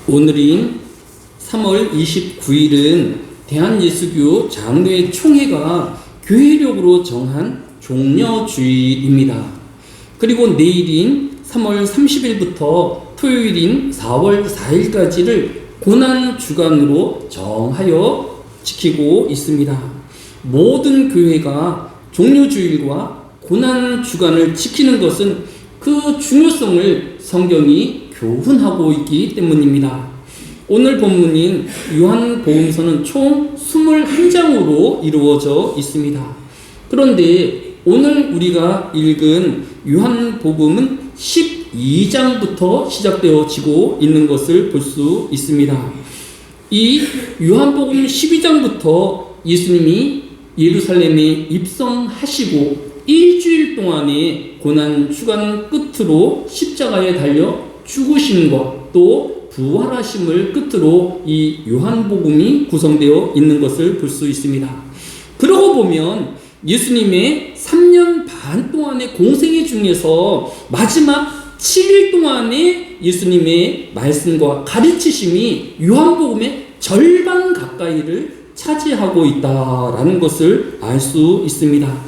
오늘인 3월 29일은 대한예수교 장로회 총회가 교회력으로 정한 종려주일입니다. 그리고 내일인 3월 30일부터 토요일인 4월 4일까지를 고난주간으로 정하여 지키고 있습니다. 모든 교회가 종려주일과 고난주간을 지키는 것은 그 중요성을 성경이 교훈하고 있기 때문입니다. 오늘 본문인 요한복음서는 총 21장으로 이루어져 있습니다. 그런데 오늘 우리가 읽은 요한복음은 12장부터 시작되어지고 있는 것을 볼 수 있습니다. 이 요한복음 12장부터 예수님이 예루살렘에 입성하시고 일주일 동안의 고난주간 끝으로 십자가에 달려 죽으심과 또 부활하심을 끝으로 이 요한복음이 구성되어 있는 것을 볼 수 있습니다. 그러고 보면 예수님의 3년 반 동안의 공생애 중에서 마지막 7일 동안의 예수님의 말씀과 가르치심이 요한복음의 절반 가까이를 차지하고 있다라는 것을 알 수 있습니다.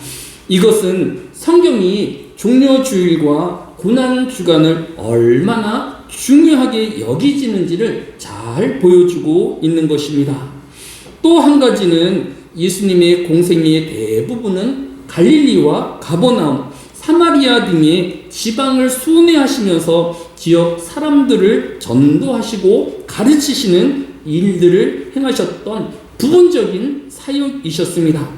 이것은 성경이 종려주일과 고난주간을 얼마나 중요하게 여기지는지를 잘 보여주고 있는 것입니다. 또 한 가지는 예수님의 공생애의 대부분은 갈릴리와 가버나움, 사마리아 등의 지방을 순회하시면서 지역 사람들을 전도하시고 가르치시는 일들을 행하셨던 부분적인 사역이셨습니다.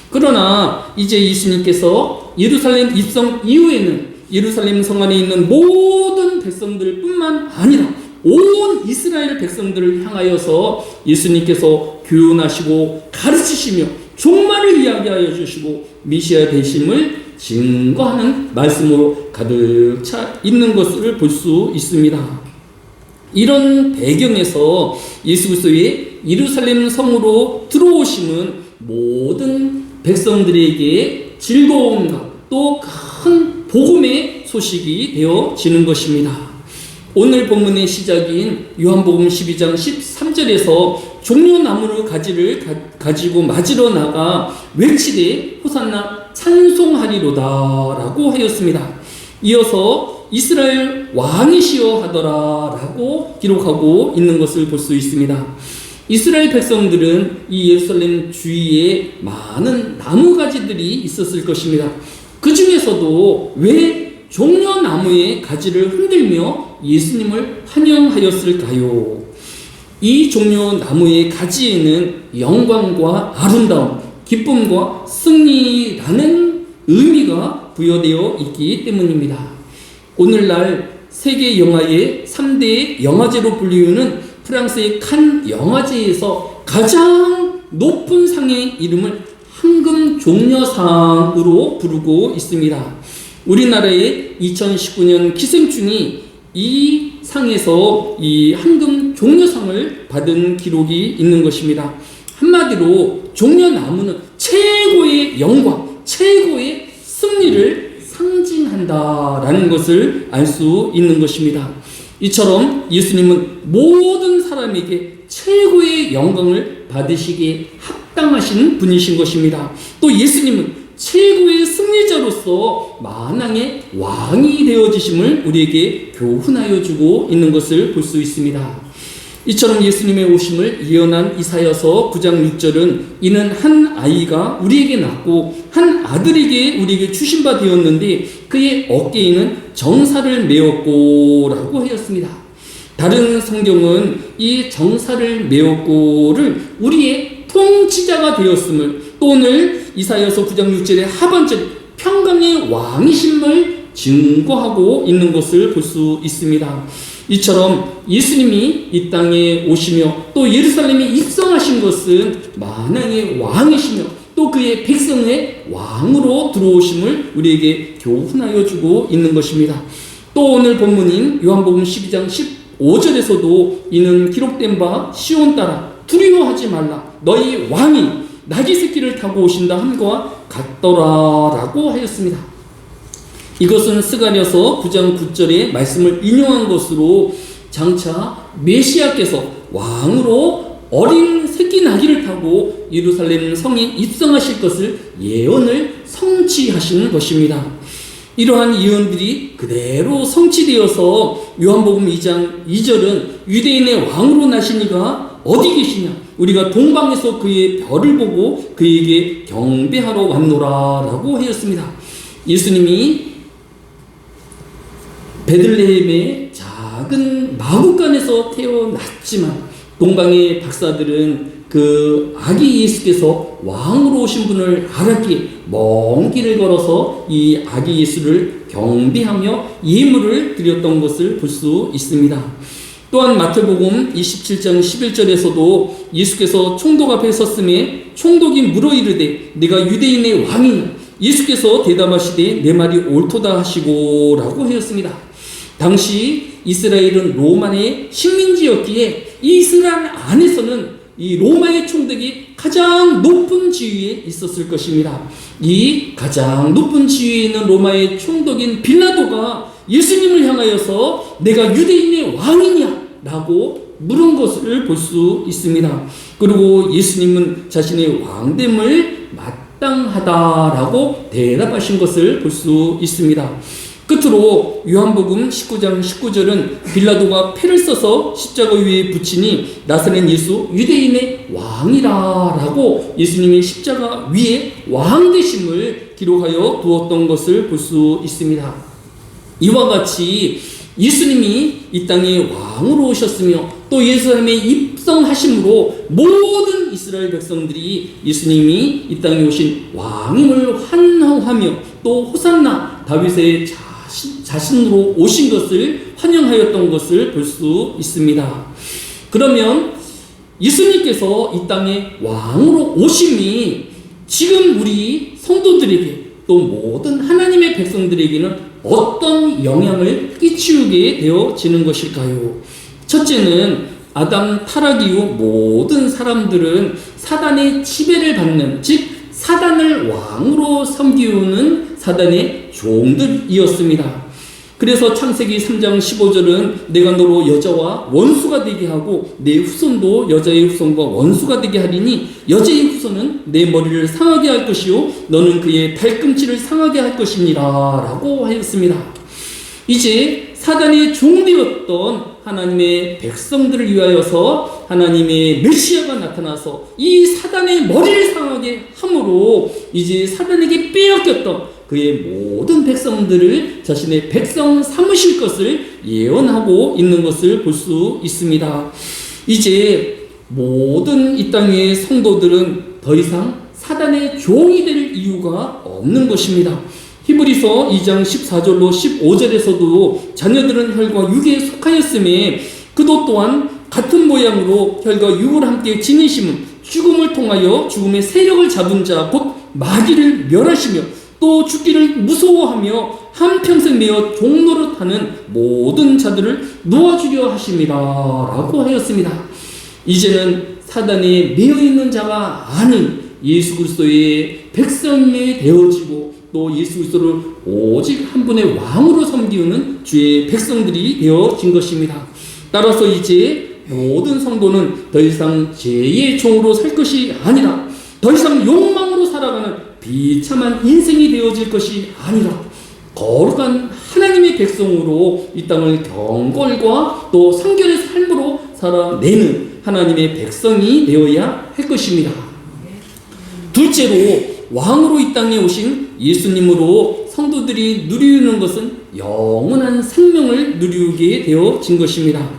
그러나 이제 예수님께서 예루살렘 입성 이후에는 예루살렘 성 안에 있는 모든 백성들 뿐만 아니라 온 이스라엘 백성들을 향하여서 예수님께서 교훈하시고 가르치시며 종말을 이야기하여 주시고 메시아 되심을 증거하는 말씀으로 가득 차 있는 것을 볼 수 있습니다. 이런 배경에서 예수 그리스도의 예루살렘 성으로 들어오심은 모든 백성들에게 즐거움과 또 큰 복음의 소식이 되어지는 것입니다. 오늘 본문의 시작인 요한복음 12장 13절에서 종려나무의 가지를 가지고 맞으러 나가 외치되 호산나 찬송하리로다 라고 하였습니다. 이어서 이스라엘 왕이시여 하더라 라고 기록하고 있는 것을 볼 수 있습니다. 이스라엘 백성들은 이 예루살렘 주위에 많은 나무가지들이 있었을 것입니다. 그 중에서도 왜 종려나무의 가지를 흔들며 예수님을 환영하였을까요? 이 종려나무의 가지에는 영광과 아름다움, 기쁨과 승리라는 의미가 부여되어 있기 때문입니다. 오늘날 세계 영화의 3대 영화제로 불리우는 프랑스의 칸 영화제에서 가장 높은 상의 이름을 황금 종려상으로 부르고 있습니다. 우리나라의 2019년 기생충이 이 상에서 이 황금 종려상을 받은 기록이 있는 것입니다. 한마디로 종려나무는 최고의 영광, 최고의 승리를 상징한다라는 것을 알 수 있는 것입니다. 이처럼 예수님은 모든 사람에게 최고의 영광을 받으시기에 합당하신 분이신 것입니다. 또 예수님은 최고의 승리자로서 만왕의 왕이 되어지심을 우리에게 교훈하여 주고 있는 것을 볼 수 있습니다. 이처럼 예수님의 오심을 예언한 이사야서 9장 6절은 이는 한 아이가 우리에게 낳고 한 아들에게 우리에게 주신 바 되었는데 그의 어깨에는 정사를 메었고 라고 하였습니다. 다른 성경은 이 정사를 메었고를 우리의 통치자가 되었음을, 또 오늘 이사야서 9장 6절의 하반절 평강의 왕이심을 증거하고 있는 것을 볼 수 있습니다. 이처럼 예수님이 이 땅에 오시며 또 예루살렘에 입성하신 것은 만왕의 왕이시며 또 그의 백성의 왕으로 들어오심을 우리에게 교훈하여 주고 있는 것입니다. 또 오늘 본문인 요한복음 12장 15절에서도 이는 기록된 바 시온 딸아 두려워하지 말라 너희 왕이 나귀 새끼를 타고 오신다 함과 같더라 라고 하였습니다. 이것은 스가랴서 9장 9절의 말씀을 인용한 것으로 장차 메시아께서 왕으로 어린 새끼 나귀를 타고 예루살렘 성에 입성하실 것을 예언을 성취하시는 것입니다. 이러한 예언들이 그대로 성취되어서 요한복음 2장 2절은 유대인의 왕으로 나신 이가 어디 계시냐? 우리가 동방에서 그의 별을 보고 그에게 경배하러 왔노라 라고 하였습니다. 예수님이 베들레헴의 작은 마구간에서 태어났지만 동방의 박사들은 그 아기 예수께서 왕으로 오신 분을 알았기에 먼 길을 걸어서 이 아기 예수를 경배하며 예물을 드렸던 것을 볼 수 있습니다. 또한 마태복음 27장 11절에서도 예수께서 총독 앞에 섰음에 총독이 물어 이르되 네가 유대인의 왕이냐? 예수께서 대답하시되 내 말이 옳도다 하시고 라고 하였습니다. 당시 이스라엘은 로마의 식민지였기에 이스라엘 안에서는 이 로마의 총독이 가장 높은 지위에 있었을 것입니다. 이 가장 높은 지위에 있는 로마의 총독인 빌라도가 예수님을 향하여서 내가 유대인의 왕이냐? 라고 물은 것을 볼 수 있습니다. 그리고 예수님은 자신의 왕됨을 마땅하다라고 대답하신 것을 볼 수 있습니다. 끝으로 요한복음 19장 19절은 빌라도가 패를 써서 십자가 위에 붙이니 나사렛 예수 유대인의 왕이라 라고 예수님의 십자가 위에 왕 되심을 기록하여 두었던 것을 볼 수 있습니다. 이와 같이 예수님이 이 땅에 왕으로 오셨으며 또 예루살렘에 입성하심으로 모든 이스라엘 백성들이 예수님이 이 땅에 오신 왕임을 환호하며 또 호산나 다윗의 자신으로 오신 것을 환영하였던 것을 볼 수 있습니다. 그러면 예수님께서 이 땅에 왕으로 오심이 지금 우리 성도들에게 또 모든 하나님의 백성들에게는 어떤 영향을 끼치게 되어지는 것일까요? 첫째는 아담 타락 이후 모든 사람들은 사단의 지배를 받는, 즉 사단을 왕으로 섬기는 사단의 종들이었습니다. 그래서 창세기 3장 15절은 내가 너로 여자와 원수가 되게 하고 내 후손도 여자의 후손과 원수가 되게 하리니 여자의 후손은 내 머리를 상하게 할 것이요 너는 그의 발꿈치를 상하게 할 것이니라 라고 하였습니다. 이제 사단의 종되었던 하나님의 백성들을 위하여서 하나님의 메시아가 나타나서 이 사단의 머리를 상하게 함으로 이제 사단에게 빼앗겼던 그의 모든 백성들을 자신의 백성 삼으실 것을 예언하고 있는 것을 볼 수 있습니다. 이제 모든 이 땅의 성도들은 더 이상 사단의 종이 될 이유가 없는 것입니다. 히브리서 2장 14절로 15절에서도 자녀들은 혈과 육에 속하였음에 그도 또한 같은 모양으로 혈과 육을 함께 지니심은 죽음을 통하여 죽음의 세력을 잡은 자 곧 마귀를 멸하시며 또 죽기를 무서워하며 한평생 매어 종노릇하는 모든 자들을 놓아주려 하심이라 라고 하였습니다. 이제는 사단에 매여있는 자가 아닌 예수 그리스도의 백성이 되어지고 또 예수 그리스도를 오직 한 분의 왕으로 섬기는 주의 백성들이 되어진 것입니다. 따라서 이제 모든 성도는 더 이상 죄의 종으로 살 것이 아니라 더 이상 욕망으로 살아가는 비참한 인생이 되어질 것이 아니라 거룩한 하나님의 백성으로 이 땅을 경건과 또 성결의 삶으로 살아내는 하나님의 백성이 되어야 할 것입니다. 둘째로 왕으로 이 땅에 오신 예수님으로 성도들이 누리는 것은 영원한 생명을 누리게 되어진 것입니다.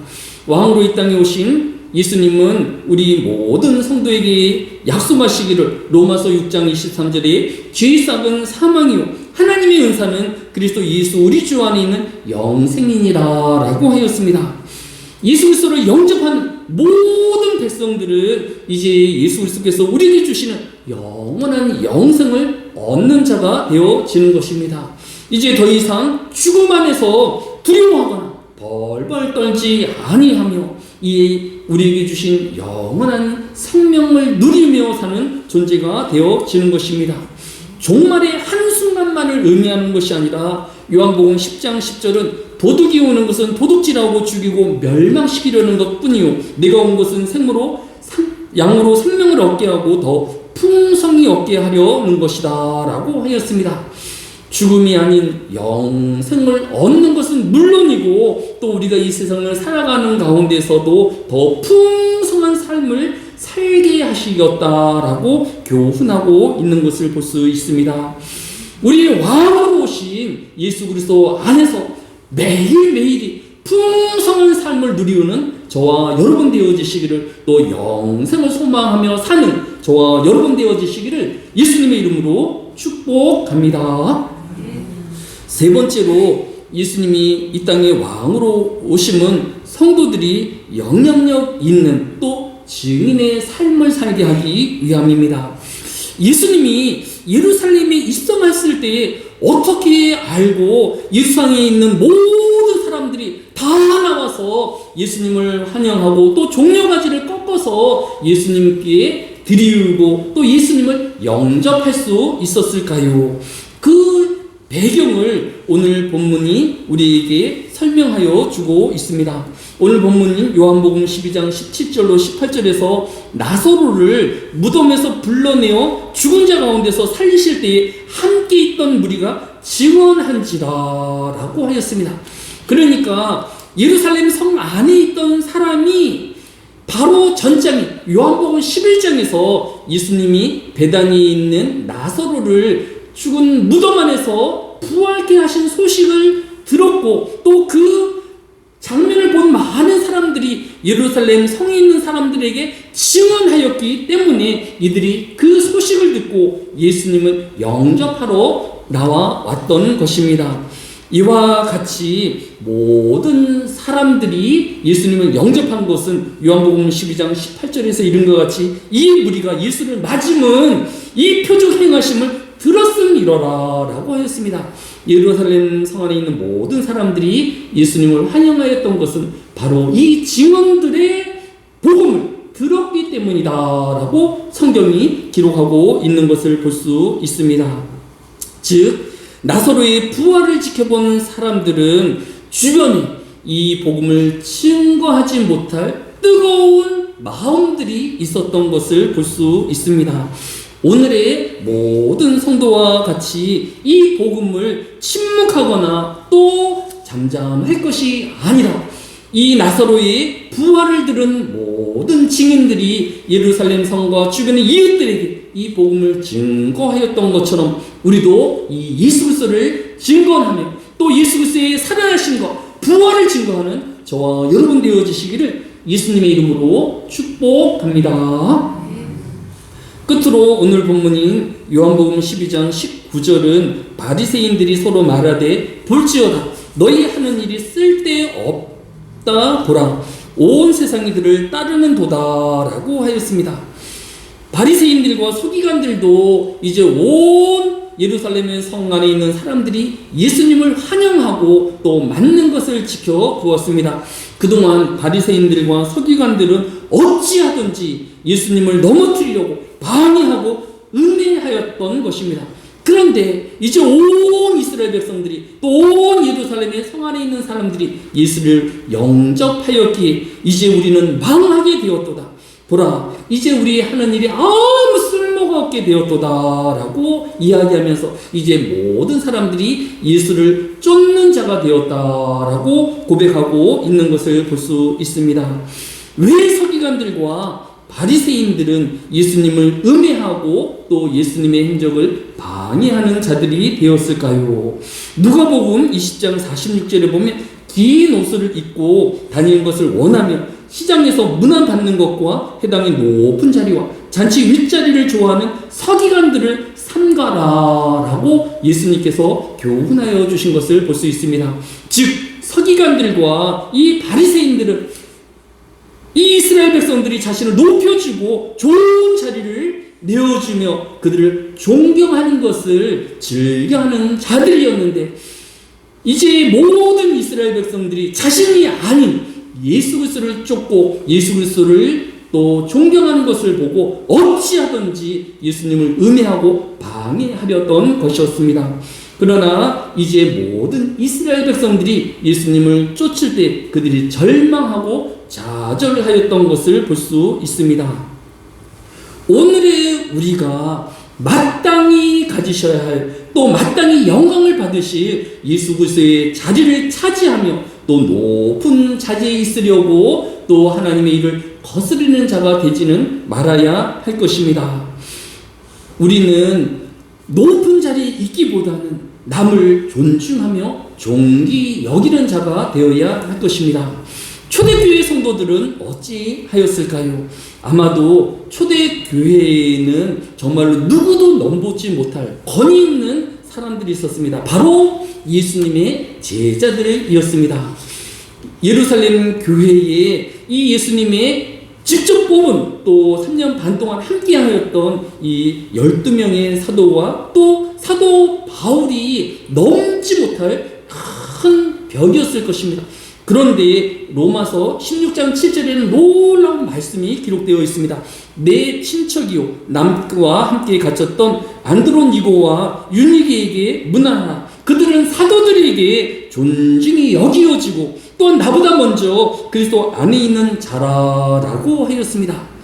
왕으로 이 땅에 오신 예수님은 우리 모든 성도에게 약속하시기를 로마서 6장 23절에 죄의 싹은 사망이요 하나님의 은사는 그리스도 예수 우리 주 안에 있는 영생이니라 라고 하였습니다. 예수 그리스도를 영접한 모든 백성들은 이제 예수 그리스도께서 우리에게 주시는 영원한 영생을 얻는 자가 되어지는 것입니다. 이제 더 이상 죽음 안에서 두려워하거나 벌벌 떨지 아니하며 이 우리에게 주신 영원한 생명을 누리며 사는 존재가 되어지는 것입니다. 종말의 한순간만을 의미하는 것이 아니라 요한복음 10장 10절은 도둑이 오는 것은 도둑질하고 죽이고 멸망시키려는 것뿐이요 내가 온 것은 양으로 생명을 얻게 하고 더 풍성히 얻게 하려는 것이다 라고 하였습니다. 죽음이 아닌 영생을 얻는 것은 물론이고 또 우리가 이 세상을 살아가는 가운데서도 더 풍성한 삶을 살게 하시겠다라고 교훈하고 있는 것을 볼 수 있습니다. 우리의 왕으로 오신 예수 그리스도 안에서 매일매일이 풍성한 삶을 누리우는 저와 여러분 되어지시기를 또 영생을 소망하며 사는 저와 여러분 되어지시기를 예수님의 이름으로 축복합니다. 세 번째로 예수님이 이 땅에 왕으로 오심은 성도들이 영향력 있는 또 증인의 삶을 살게 하기 위함입니다. 예수님이 예루살렘에 입성했을 때 어떻게 알고 예루살렘에 있는 모든 사람들이 다 나와서 예수님을 환영하고 또 종려가지를 꺾어서 예수님께 드리우고 또 예수님을 영접할 수 있었을까요? 그 배경을 오늘 본문이 우리에게 설명하여 주고 있습니다. 오늘 본문인 요한복음 12장 17절로 18절에서 나사로를 무덤에서 불러내어 죽은 자 가운데서 살리실 때에 함께 있던 무리가 증언한지라 라고 하였습니다. 그러니까 예루살렘 성 안에 있던 사람이 바로 전장인 요한복음 11장에서 예수님이 베다니에 있는 나사로를 죽은 무덤 안에서 부활케 하신 소식을 들었고 또 그 장면을 본 많은 사람들이 예루살렘 성에 있는 사람들에게 증언하였기 때문에 이들이 그 소식을 듣고 예수님을 영접하러 나와 왔던 것입니다. 이와 같이 모든 사람들이 예수님을 영접한 것은 요한복음 12장 18절에서 이른 것 같이 이 무리가 예수를 맞으면 이 표적 행하심을 들었음이러라 라고 하였습니다. 예루살렘 성 안에 있는 모든 사람들이 예수님을 환영하였던 것은 바로 이 증언들의 복음을 들었기 때문이다 라고 성경이 기록하고 있는 것을 볼 수 있습니다. 즉 나사로의 부활을 지켜본 사람들은 주변에 이 복음을 증거하지 못할 뜨거운 마음들이 있었던 것을 볼 수 있습니다. 오늘의 모든 성도와 같이 이 복음을 침묵하거나 또 잠잠할 것이 아니라 이 나사로의 부활을 들은 모든 증인들이 예루살렘 성과 주변의 이웃들에게 이 복음을 증거하였던 것처럼 우리도 이 예수 그리스도를 증거하며 또 예수 그리스도의 살아나신 것, 부활을 증거하는 저와 여러분 되어지시기를 예수님의 이름으로 축복합니다. 끝으로 오늘 본문인 요한복음 12장 19절은 바리새인들이 서로 말하되 볼지어다 너희 하는 일이 쓸데없다 보라 온 세상이 그를 따르는 도다라고 하였습니다. 바리새인들과 서기관들도 이제 온 예루살렘의 성 안에 있는 사람들이 예수님을 환영하고 또 맞는 것을 지켜보았습니다. 그동안 바리새인들과 서기관들은 어찌하든지 예수님을 넘어뜨리려고 방해하고 음해하였던 것입니다. 그런데 이제 온 이스라엘 백성들이 또 온 예루살렘의 성 안에 있는 사람들이 예수를 영접하였기에 이제 우리는 망하게 되었도다. 보라 이제 우리 하는 일이 아무 쓸모가 없게 되었도다 라고 이야기하면서 이제 모든 사람들이 예수를 쫓는 자가 되었다라고 고백하고 있는 것을 볼 수 있습니다. 왜 서기관들과 바리새인들은 예수님을 음해하고 또 예수님의 행적을 방해하는 자들이 되었을까요? 누가복음 20장 46절에 보면 긴 옷을 입고 다니는 것을 원하며 시장에서 문안받는 것과 해당의 높은 자리와 잔치 윗자리를 좋아하는 서기관들을 삼가라라고 예수님께서 교훈하여 주신 것을 볼 수 있습니다. 즉 서기관들과 이 바리새인들은 이 이스라엘 백성들이 자신을 높여주고 좋은 자리를 내어주며 그들을 존경하는 것을 즐겨하는 자들이었는데 이제 모든 이스라엘 백성들이 자신이 아닌 예수 그리스도를 쫓고 예수 그리스도를 또 존경하는 것을 보고 어찌하든지 예수님을 음해하고 방해하려던 것이었습니다. 그러나 이제 모든 이스라엘 백성들이 예수님을 쫓을 때 그들이 절망하고 좌절하였던 것을 볼 수 있습니다. 오늘의 우리가 마땅히 가지셔야 할 또 마땅히 영광을 받으실 예수 그리스도의 자리를 차지하며 또 높은 자리에 있으려고 또 하나님의 일을 거스르는 자가 되지는 말아야 할 것입니다. 우리는 높은 자리에 있기보다는 남을 존중하며 존귀 여기는 자가 되어야 할 것입니다. 초대교회 성도들은 어찌하였을까요? 아마도 초대교회에는 정말로 누구도 넘보지 못할 권위 있는 사람들이 있었습니다. 바로 예수님의 제자들이었습니다. 예루살렘 교회에 이 예수님의 직접 뽑은 또 3년 반 동안 함께하였던 이 12명의 사도와 또 사도 바울이 넘지 못할 큰 벽이었을 것입니다. 그런데 로마서 16장 7절에는 놀라운 말씀이 기록되어 있습니다. 내 친척이요 남과 함께 갇혔던 안드로니고와 유니게에게 문안하라. 그들은 사도들에게 존중이 여기어지고 또한 나보다 먼저 그리스도 안에 있는 자라라고 하였습니다.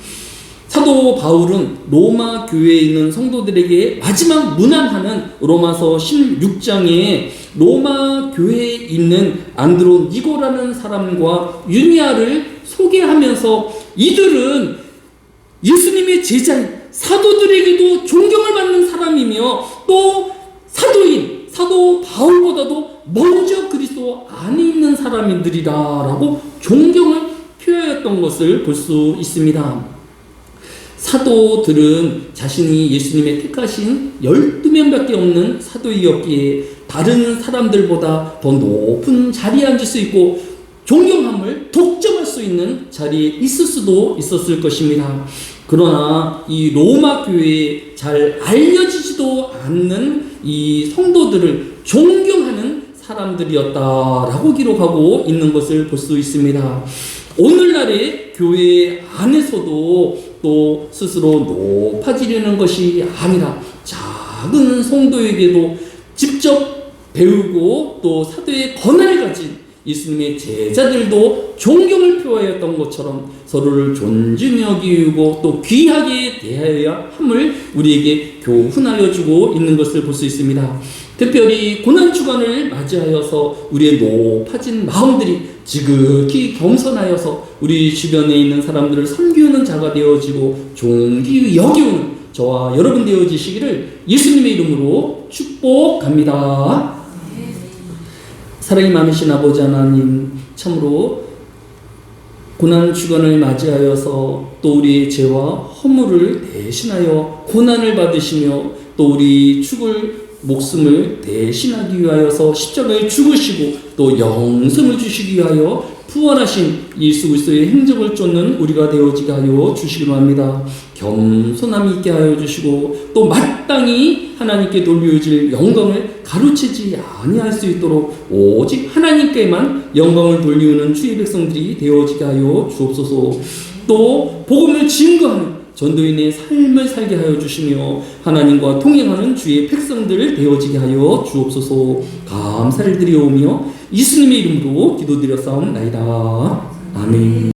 사도 바울은 로마 교회에 있는 성도들에게 마지막 문안하는 로마서 16장에 로마 교회에 있는 안드로니고라는 사람과 유니아를 소개하면서 이들은 예수님의 제자인 사도들에게도 존경을 받는 사람이며 또 사도인 사도 바울보다도 먼저 그리스도 안에 있는 사람들이라라고 존경을 표하였던 것을 볼 수 있습니다. 사도들은 자신이 예수님의 택하신 12명밖에 없는 사도이었기에 다른 사람들보다 더 높은 자리에 앉을 수 있고 존경함을 독점할 수 있는 자리에 있을 수도 있었을 것입니다. 그러나 이 로마 교회에 잘 알려지지도 않는 이 성도들을 존경하는 사람들이었다라고 기록하고 있는 것을 볼 수 있습니다. 오늘날의 교회 안에서도 또 스스로 높아지려는 것이 아니라 작은 성도에게도 직접 배우고 또 사도의 권한을 가진 예수님의 제자들도 존경을 표하였던 것처럼 서로를 존중히 여기고 또 귀하게 대하여야 함을 우리에게 교훈하여 주고 있는 것을 볼 수 있습니다. 특별히 고난주간을 맞이하여서 우리의 높아진 마음들이 지극히 겸손하여서 우리 주변에 있는 사람들을 섬기는 자가 되어지고 존귀히 여기우는 저와 여러분 되어지시기를 예수님의 이름으로 축복합니다. 사랑이 많으신 아버지 하나님, 참으로 고난주간을 맞이하여서 또 우리의 죄와 허물을 대신하여 고난을 받으시며 또 우리 죽을 목숨을 대신하기 위하여서 십자가에 죽으시고 또 영생을 주시기 위하여 부활하신 예수 그리스도의 행적을 쫓는 우리가 되어지게 하여 주시기로 합니다. 겸손함이 있게 하여 주시고 또 마땅히 하나님께 돌려질 영광을 가로채지 아니할 수 있도록 오직 하나님께만 영광을 돌리우는 주의 백성들이 되어지게 하여 주옵소서. 또 복음을 증거하는 전도인의 삶을 살게 하여 주시며 하나님과 동행하는 주의 백성들 되어지게 하여 주옵소서. 감사를 드리오며 예수님의 이름으로 기도드렸사옵나이다. 아멘.